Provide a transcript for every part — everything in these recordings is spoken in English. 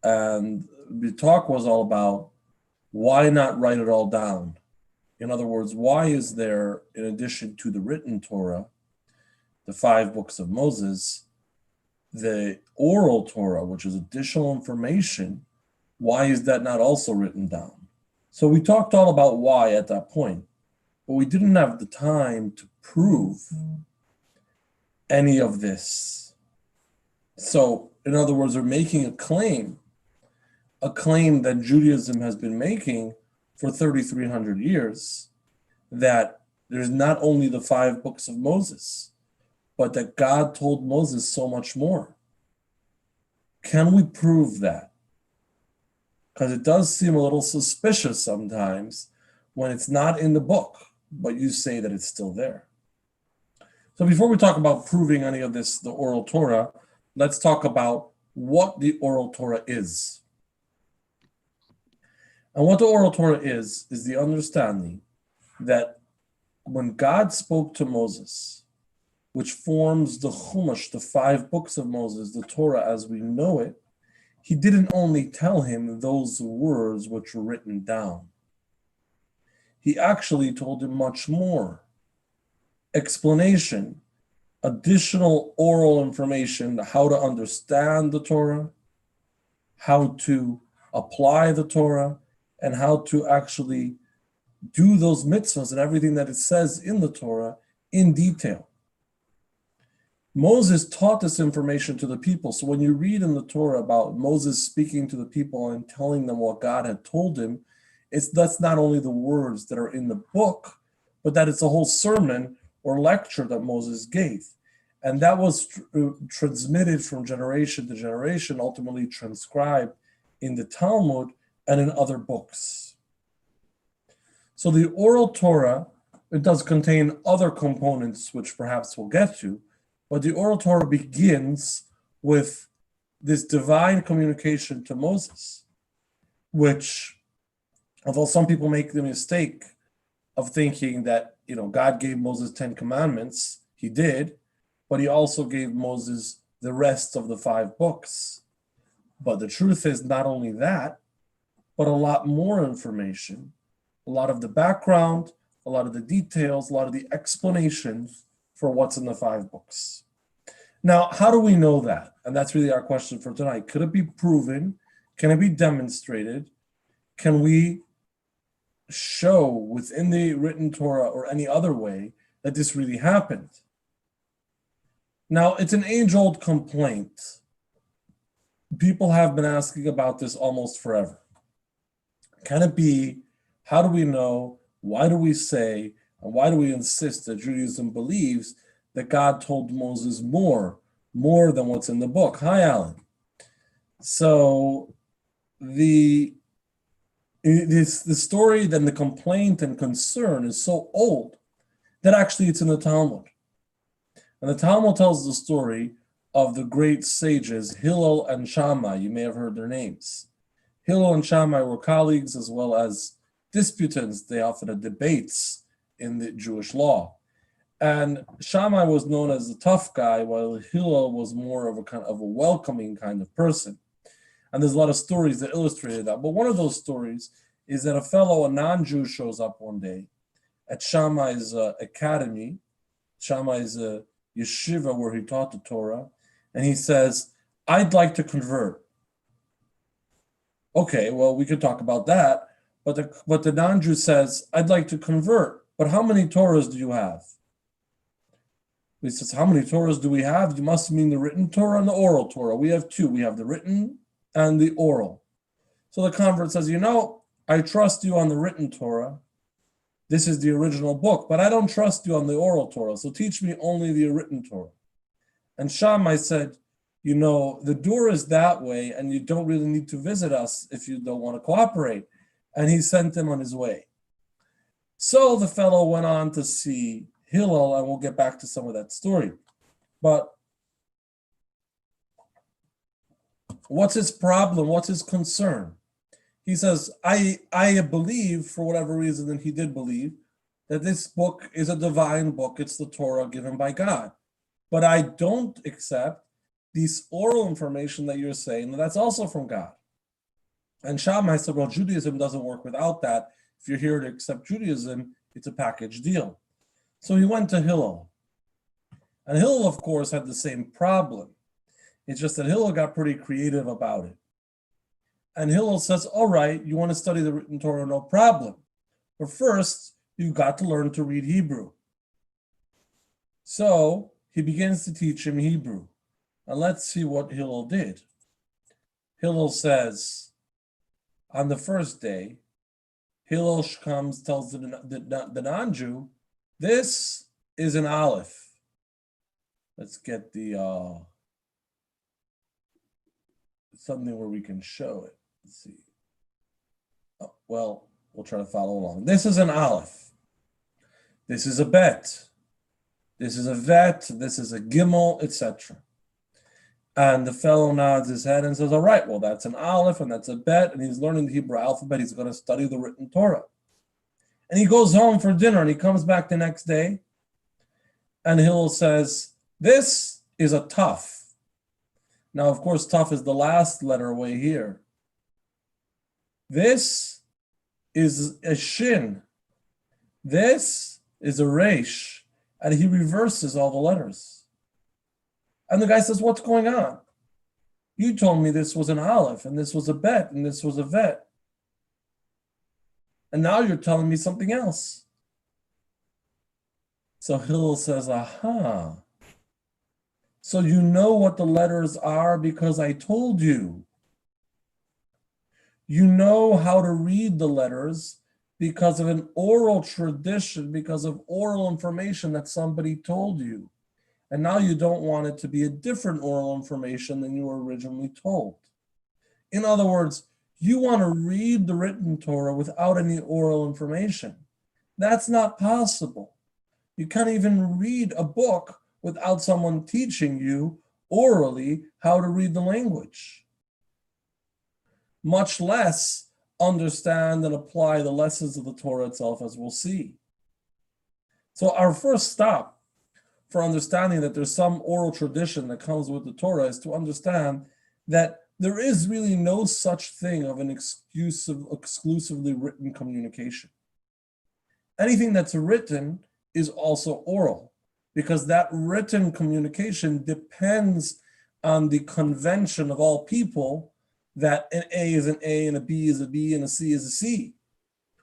And the talk was all about why not write it all down? In other words, why is there, in addition to the written Torah, the 5 books of Moses, the oral Torah, which is additional information? Why is that not also written down? So we talked all about why at that point, but we didn't have the time to prove any of this. So, in other words, we're making a claim that Judaism has been making for 3,300 years, that there's not only the 5 books of Moses, but that God told Moses so much more. Can we prove that? Because it does seem a little suspicious sometimes when it's not in the book, but you say that it's still there. So before we talk about proving any of this, the oral Torah, let's talk about what the oral Torah is. And what the oral Torah is the understanding that when God spoke to Moses, which forms the Chumash, the 5 books of Moses, the Torah as we know it, he didn't only tell him those words which were written down. He actually told him much more. Explanation, additional oral information, how to understand the Torah, how to apply the Torah, and how to actually do those mitzvahs and everything that it says in the Torah in detail. Moses taught this information to the people. So when you read in the Torah about Moses speaking to the people and telling them what God had told him, that's not only the words that are in the book, but that it's a whole sermon or lecture that Moses gave. And that was transmitted from generation to generation, ultimately transcribed in the Talmud and in other books. So the oral Torah, it does contain other components, which perhaps we'll get to, but the oral Torah begins with this divine communication to Moses, which, although some people make the mistake of thinking that, God gave Moses 10 commandments, he did, but he also gave Moses the rest of the 5 books. But the truth is not only that, but a lot more information, a lot of the background, a lot of the details, a lot of the explanations for what's in the 5 books. Now, how do we know that? And that's really our question for tonight. Could it be proven? Can it be demonstrated? Can we show within the written Torah or any other way that this really happened? Now, it's an age-old complaint. People have been asking about this almost forever. Can it be? How do we know? Why do we say, and why do we insist that Judaism believes that God told Moses more than what's in the book? Hi, Alan. So the story, then the complaint and concern is so old that actually it's in the Talmud. And the Talmud tells the story of the great sages Hillel and Shammai. You may have heard their names. Hillel and Shammai were colleagues as well as disputants. They often had debates in the Jewish law. And Shammai was known as the tough guy, while Hillel was more of a welcoming kind of person. And there's a lot of stories that illustrated that. But one of those stories is that a non-Jew, shows up one day at Shammai's academy, Shammai's yeshiva where he taught the Torah, and he says, "I'd like to convert." Okay, well, we could talk about that, but the non-Jew says, "I'd like to convert, but how many Torahs do you have?" He says, "How many Torahs do we have? You must mean the written Torah and the oral Torah. We have 2. We have the written and the oral." So the convert says, "I trust you on the written Torah. This is the original book, but I don't trust you on the oral Torah, so teach me only the written Torah." And Shammai said, the door is that way, and you don't really need to visit us if you don't want to cooperate. And he sent him on his way. So the fellow went on to see Hillel, and we'll get back to some of that story. But what's his problem? What's his concern? He says, I believe, for whatever reason that he did believe, that this book is a divine book. It's the Torah given by God. But I don't accept this oral information that you're saying, that's also from God. And Shammai said, well, Judaism doesn't work without that. If you're here to accept Judaism, it's a package deal. So he went to Hillel. And Hillel, of course, had the same problem. It's just that Hillel got pretty creative about it. And Hillel says, all right, you want to study the written Torah, no problem. But first, you've got to learn to read Hebrew. So he begins to teach him Hebrew. And let's see what Hillel did. Hillel says, on the first day, Hillel comes, tells the non-Jew, this is an aleph. Let's get the something where we can show it. Let's see. Oh, well, we'll try to follow along. This is an aleph. This is a bet. This is a vet. This is a gimel, etc. And the fellow nods his head and says, all right, well, that's an aleph and that's a bet. And he's learning the Hebrew alphabet. He's going to study the written Torah. And he goes home for dinner and he comes back the next day. And Hillel says, this is a tough. Now, of course, tough is the last letter away here. This is a shin. This is a resh. And he reverses all the letters. And the guy says, what's going on? You told me this was an aleph, and this was a bet, and this was a vet. And now you're telling me something else. So Hillel says, aha. So you know what the letters are because I told you. You know how to read the letters because of an oral tradition, because of oral information that somebody told you. And now you don't want it to be a different oral information than you were originally told. In other words, you want to read the written Torah without any oral information. That's not possible. You can't even read a book without someone teaching you orally how to read the language, much less understand and apply the lessons of the Torah itself, as we'll see. So our first stop for understanding that there's some oral tradition that comes with the Torah is to understand that there is really no such thing of an exclusively written communication. Anything that's written is also oral, because that written communication depends on the convention of all people that an A is an A and a B is a B and a C is a C.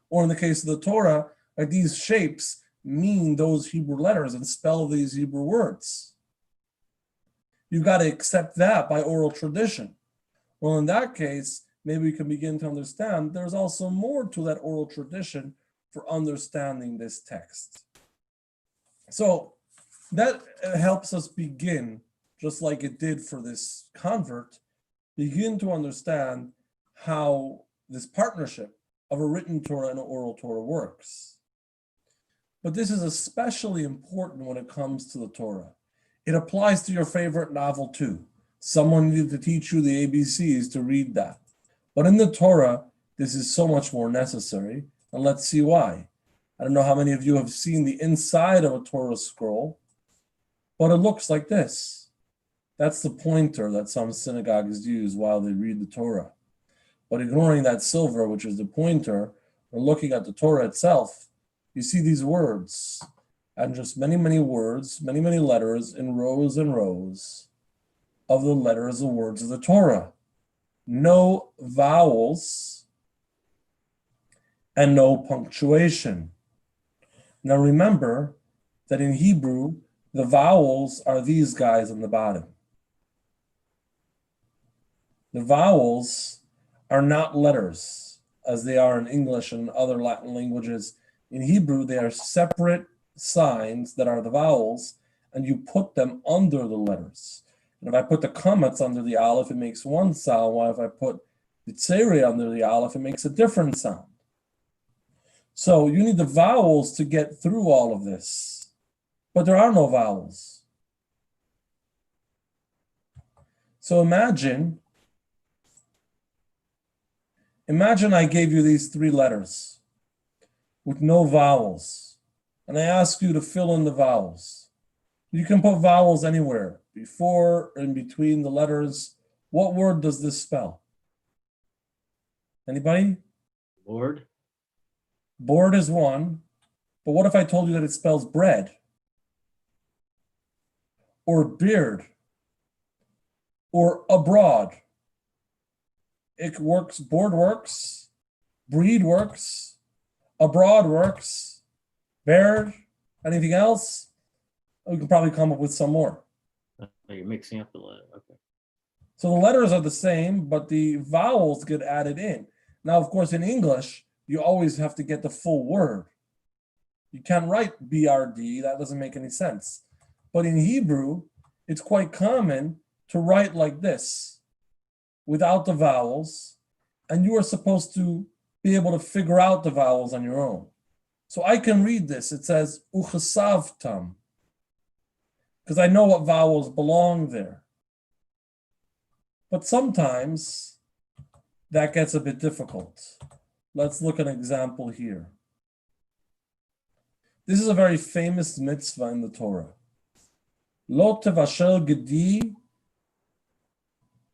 Or in the case of the Torah, like these shapes mean those Hebrew letters and spell these Hebrew words. You've got to accept that by oral tradition. Well, in that case, maybe we can begin to understand there's also more to that oral tradition for understanding this text. So that helps us begin, just like it did for this convert, begin to understand how this partnership of a written Torah and an oral Torah works. But this is especially important when it comes to the Torah. It applies to your favorite novel too. Someone needed to teach you the ABCs to read that. But in the Torah, this is so much more necessary, and let's see why. I don't know how many of you have seen the inside of a Torah scroll, but it looks like this. That's the pointer that some synagogues use while they read the Torah. But ignoring that silver, which is the pointer, or looking at the Torah itself, you see these words, and just many, many words, many, many letters in rows and rows of the letters, the words of the Torah. No vowels and no punctuation. Now remember that in Hebrew, the vowels are these guys on the bottom. The vowels are not letters, as they are in English and other Latin languages. In Hebrew, they are separate signs that are the vowels, and you put them under the letters. And if I put the comets under the aleph, it makes one sound, while if I put the tzere under the aleph, it makes a different sound. So you need the vowels to get through all of this, but there are no vowels. So imagine I gave you these three letters with no vowels, and I ask you to fill in the vowels. You can put vowels anywhere, before or in between the letters. What word does this spell? Anybody? Lord. Board is one. But what if I told you that it spells bread? Or beard? Or abroad? It works, board works, breed works, abroad works, beard, anything else? We can probably come up with some more. Oh, you're mixing up the letter. Okay. So the letters are the same, but the vowels get added in. Now, of course, in English, you always have to get the full word. You can't write BRD, that doesn't make any sense. But in Hebrew, it's quite common to write like this, without the vowels, and you are supposed to be able to figure out the vowels on your own. So I can read this. It says uchesavtam, because I know what vowels belong there. But sometimes that gets a bit difficult. Let's look at an example here. This is a very famous mitzvah in the Torah. Lo tevashel gedi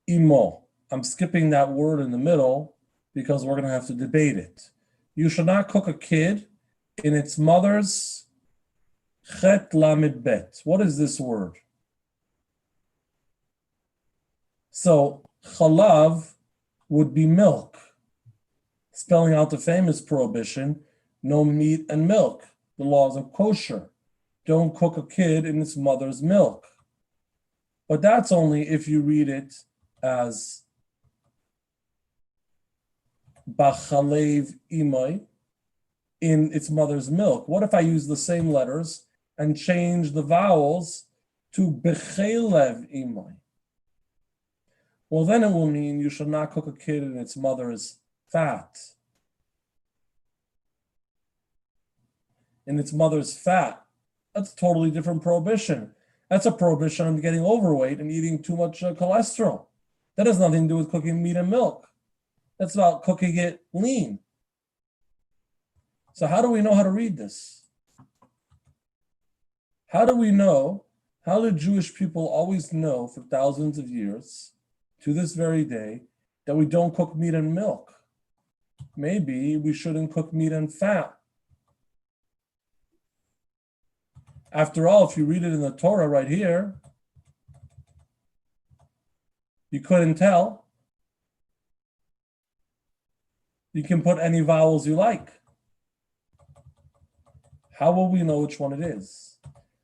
imo. I'm skipping that word in the middle because we're going to have to debate it. You should not cook a kid in its mother's chet lamed bet. What is this word? So chalav would be milk, spelling out the famous prohibition, no meat and milk, the laws of kosher. Don't cook a kid in its mother's milk. But that's only if you read it as bachalev imay, in its mother's milk. What if I use the same letters and change the vowels to bechelev imay? Well, then it will mean you should not cook a kid in its mother's fat. In its mother's fat. That's a totally different prohibition. That's a prohibition on getting overweight and eating too much cholesterol. That has nothing to do with cooking meat and milk. That's about cooking it lean. So how do we know how to read this? How do we know? How do Jewish people always know for thousands of years, to this very day, that we don't cook meat and milk? Maybe we shouldn't cook meat and fat. After all, if you read it in the Torah right here, you couldn't tell. You can put any vowels you like. How will we know which one it is?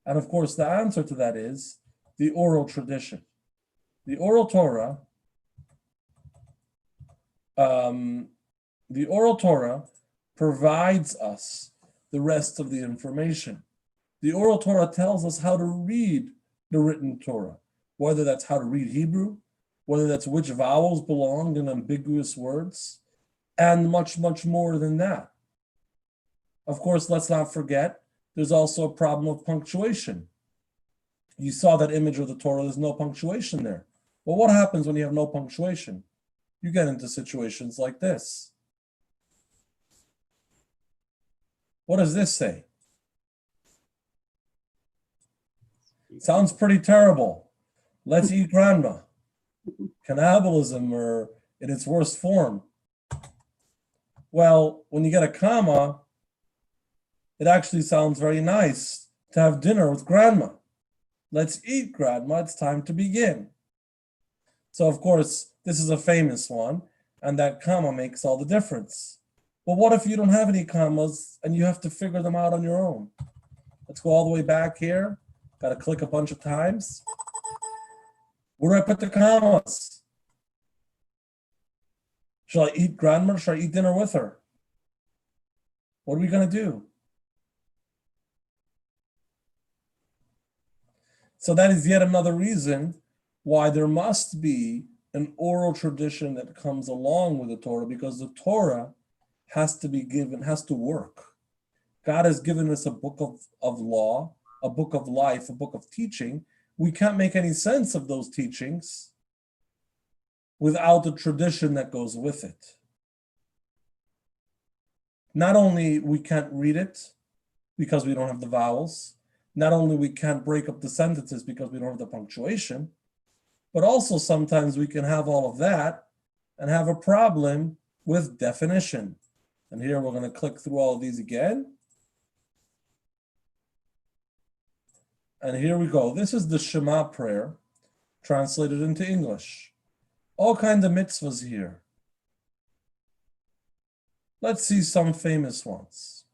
And of course, the answer to that is the oral tradition. The oral Torah, provides us the rest of the information. The oral Torah tells us how to read the written Torah, whether that's how to read Hebrew, whether that's which vowels belong in ambiguous words, and much, much more than that. Of course, let's not forget, there's also a problem of punctuation. You saw that image of the Torah, there's no punctuation there. Well, what happens when you have no punctuation? You get into situations like this. What does this say? Sounds pretty terrible. Let's eat grandma. Cannibalism, or in its worst form. Well, when you get a comma, it actually sounds very nice to have dinner with grandma. Let's eat grandma, it's time to begin. So of course, this is a famous one, and that comma makes all the difference. But what if you don't have any commas and you have to figure them out on your own? Let's go all the way back here. Got to click a bunch of times. Where do I put the commas? Shall I eat grandma? Shall I eat dinner with her? What are we going to do? So that is yet another reason why there must be an oral tradition that comes along with the Torah, because the Torah has to be given, has to work. God has given us a book of law, a book of life, a book of teaching. We can't make any sense of those teachings without the tradition that goes with it. Not only we can't read it because we don't have the vowels, not only we can't break up the sentences because we don't have the punctuation, but also sometimes we can have all of that and have a problem with definition. And here we're going to click through all of these again. And here we go. This is the Shema prayer translated into English. All kinds of mitzvahs here. Let's see some famous ones.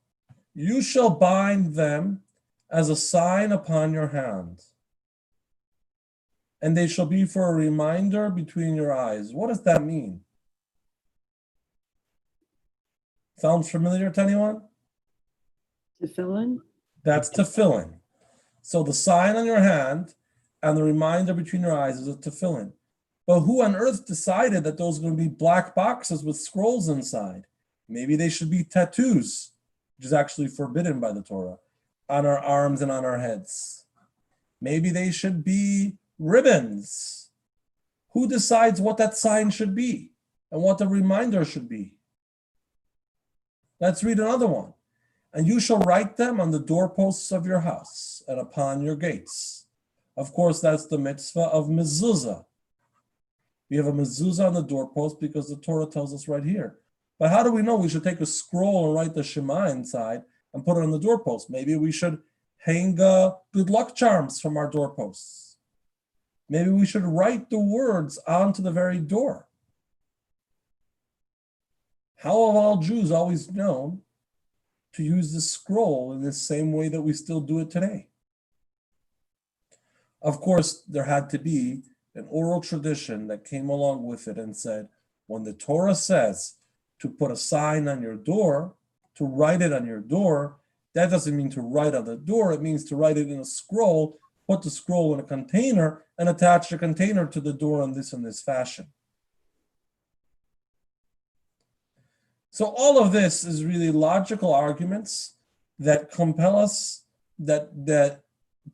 You shall bind them as a sign upon your hand, and they shall be for a reminder between your eyes. What does that mean? Sounds familiar to anyone? Tefillin? That's tefillin. So the sign on your hand and the reminder between your eyes is a tefillin. But who on earth decided that those are going to be black boxes with scrolls inside? Maybe they should be tattoos, which is actually forbidden by the Torah, on our arms and on our heads. Maybe they should be ribbons. Who decides what that sign should be and what the reminder should be? Let's read another one. And you shall write them on the doorposts of your house and upon your gates. Of course, that's the mitzvah of mezuzah. We have a mezuzah on the doorpost because the Torah tells us right here. But how do we know we should take a scroll and write the Shema inside and put it on the doorpost? Maybe we should hang good luck charms from our doorposts. Maybe we should write the words onto the very door. How have all Jews always known to use the scroll in the same way that we still do it today? Of course, there had to be an oral tradition that came along with it and said, when the Torah says to put a sign on your door, to write it on your door, that doesn't mean to write on the door, it means to write it in a scroll, put the scroll in a container, and attach the container to the door in this fashion. So all of this is really logical arguments that compel us, that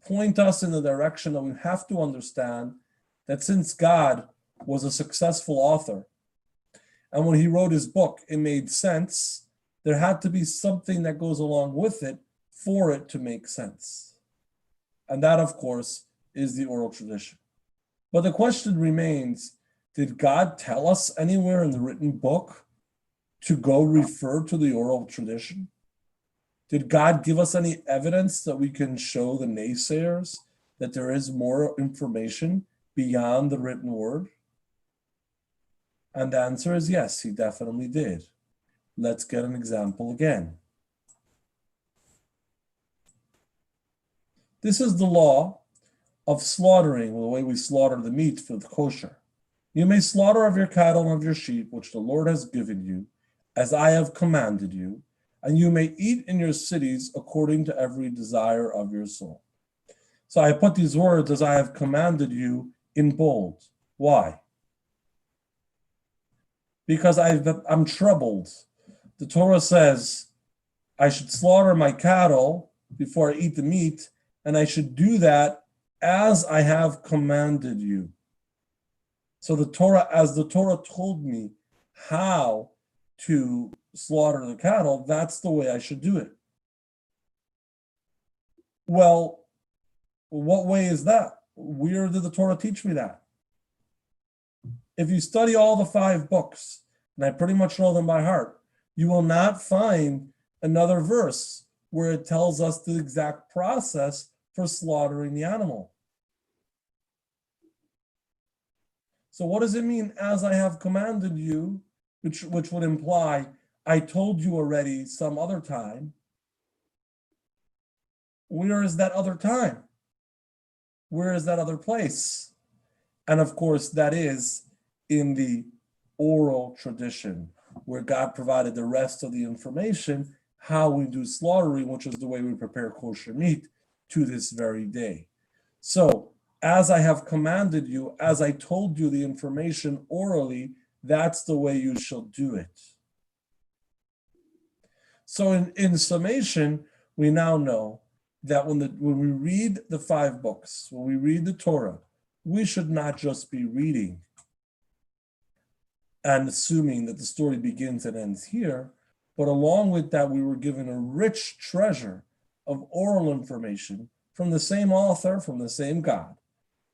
point us in the direction that we have to understand that since God was a successful author, and when he wrote his book, it made sense, there had to be something that goes along with it for it to make sense. And that, of course, is the oral tradition. But the question remains, did God tell us anywhere in the written book to go refer to the oral tradition? Did God give us any evidence that we can show the naysayers that there is more information beyond the written word? And the answer is yes, he definitely did. Let's get an example again. This is the law of slaughtering, the way we slaughter the meat for the kosher. You may slaughter of your cattle and of your sheep, which the Lord has given you, as I have commanded you, and you may eat in your cities according to every desire of your soul. So I put these words, as I have commanded you, in bold. Why? Because I'm troubled. The Torah says I should slaughter my cattle before I eat the meat, and I should do that as I have commanded you. So the Torah, as the Torah told me how to slaughter the cattle, that's the way I should do it. Well, what way is that? Where did the Torah teach me that? If you study all the 5 books, and I pretty much know them by heart, you will not find another verse where it tells us the exact process for slaughtering the animal. So what does it mean, as I have commanded you, which would imply I told you already some other time? Where is that other time? Where is that other place? And of course, that is in the oral tradition, where God provided the rest of the information, how we do slaughtering, which is the way we prepare kosher meat to this very day. So, as I have commanded you, as I told you the information orally, that's the way you shall do it. So in summation, we now know that when we read the 5 books, when we read the Torah, we should not just be reading and assuming that the story begins and ends here, but along with that, we were given a rich treasure of oral information from the same author, from the same God,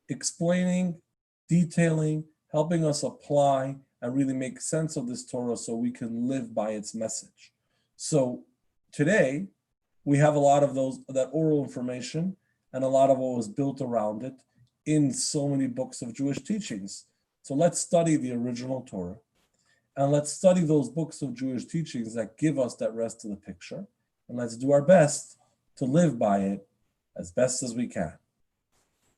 explaining, detailing, helping us apply, and really make sense of this Torah so we can live by its message. So today, we have a lot of that oral information and a lot of what was built around it in so many books of Jewish teachings. So let's study the original Torah, and let's study those books of Jewish teachings that give us that rest of the picture, and let's do our best to live by it as best as we can.